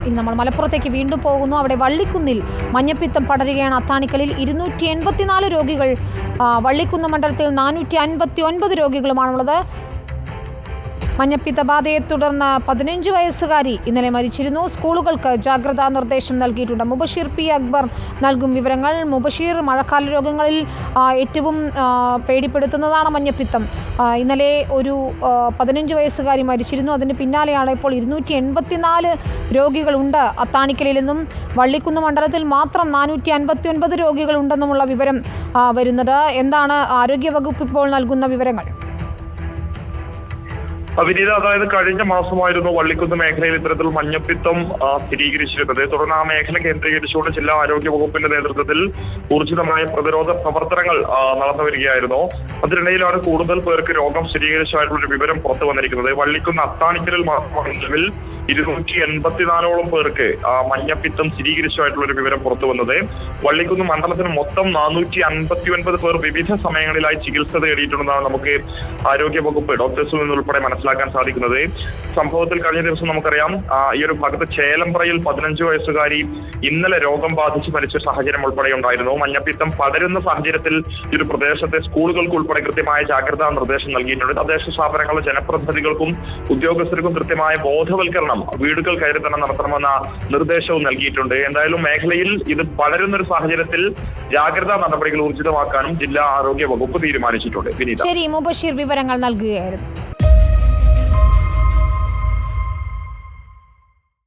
ഇനി നമ്മൾ മലപ്പുറത്തേക്ക് വീണ്ടും പോകുന്നു. അവിടെ വള്ളിക്കുന്നിൽ മഞ്ഞപ്പിത്തം പടരുകയാണ്. അത്താണിക്കലിൽ 284 രോഗികൾ, വള്ളിക്കുന്ന് മണ്ഡലത്തിൽ 459 രോഗികളുമാണുള്ളത്. മഞ്ഞപ്പിത്ത ബാധയെ തുടർന്ന് 15 വയസ്സുകാരി ഇന്നലെ മരിച്ചിരുന്നു. സ്കൂളുകൾക്ക് ജാഗ്രതാ നിർദ്ദേശം നൽകിയിട്ടുണ്ട്. മുബഷീർ പി അക്ബർ നൽകും വിവരങ്ങൾ. മുബഷീർ, മഴക്കാല രോഗങ്ങളിൽ ഏറ്റവും പേടിപ്പെടുത്തുന്നതാണ് മഞ്ഞപ്പിത്തം. ഇന്നലെ ഒരു 15 വയസ്സുകാരി മരിച്ചിരുന്നു. അതിന് പിന്നാലെയാണ് ഇപ്പോൾ 284 രോഗികളുണ്ട് അത്താണിക്കലിൽ നിന്നും. വള്ളിക്കുന്ന് മണ്ഡലത്തിൽ മാത്രം 459 രോഗികളുണ്ടെന്നുമുള്ള വിവരം വരുന്നത്. എന്താണ് ആരോഗ്യവകുപ്പ് ഇപ്പോൾ നൽകുന്ന വിവരങ്ങൾ? വിനീത, അതായത് കഴിഞ്ഞ മാസമായിരുന്നു വള്ളിക്കുന്ന് മേഖലയിൽ ഇത്തരത്തിൽ മഞ്ഞപ്പിത്തം സ്ഥിരീകരിച്ചിരുന്നത്. തുടർന്ന് ആ മേഖല കേന്ദ്രീകരിച്ചുകൊണ്ട് ജില്ലാ ആരോഗ്യ വകുപ്പിന്റെ നേതൃത്വത്തിൽ ഊർജിതമായ പ്രതിരോധ പ്രവർത്തനങ്ങൾ നടന്നു വരികയായിരുന്നു. അതിനിടയിലാണ് കൂടുതൽ പേർക്ക് രോഗം സ്ഥിരീകരിച്ചതായിട്ടുള്ളൊരു വിവരം പുറത്തു വന്നിരിക്കുന്നത്. വള്ളിക്കുന്ന് അത്താണിക്കലിൽ മാത്രമാണെങ്കിൽ 284ഓളം പേർക്ക് മഞ്ഞപ്പിത്തം സ്ഥിരീകരിച്ചതായിട്ടുള്ളൊരു വിവരം പുറത്തു വന്നത്. വള്ളിക്കുന്ന് മണ്ഡലത്തിന് മൊത്തം 459 പേർ വിവിധ സമയങ്ങളിലായി ചികിത്സ തേടിയിട്ടുണ്ടെന്നാണ് നമുക്ക് ആരോഗ്യ വകുപ്പ് ഡോക്ടേഴ്സിൽ നിന്നുൾപ്പെടെ മനസ്സിലാക്കാൻ സാധിക്കുന്നത്. സംഭവത്തിൽ കഴിഞ്ഞ ദിവസം നമുക്കറിയാം, ഈ ഒരു ഭാഗത്ത് ചേലമ്പ്രയിൽ 15 വയസ്സുകാരി ഇന്നലെ രോഗം ബാധിച്ച് മരിച്ച സാഹചര്യം ഉൾപ്പെടെ ഉണ്ടായിരുന്നു. മഞ്ഞപ്പിത്തം പടരുന്ന സാഹചര്യത്തിൽ ഈ ഒരു പ്രദേശത്തെ സ്കൂളുകൾക്ക് ഉൾപ്പെടെ കൃത്യമായ ജാഗ്രതാ നിർദ്ദേശം നൽകിയിട്ടുണ്ട്. തദ്ദേശ സ്ഥാപനങ്ങളിലെ ജനപ്രതിനിധികൾക്കും ഉദ്യോഗസ്ഥർക്കും കൃത്യമായ ബോധവൽക്കരണം വീടുകൾ കയറി തന്നെ നടത്തണമെന്ന നിർദ്ദേശവും നൽകിയിട്ടുണ്ട്. എന്തായാലും മേഖലയിൽ ഇത് പടരുന്നൊരു സാഹചര്യത്തിൽ ജാഗ്രതാ നടപടികൾ ഊർജിതമാക്കാനും ജില്ലാ ആരോഗ്യ വകുപ്പ് തീരുമാനിച്ചിട്ടുണ്ട്. ശരി, മുബഷീർ വിവരങ്ങൾ നൽകുകയായിരുന്നു.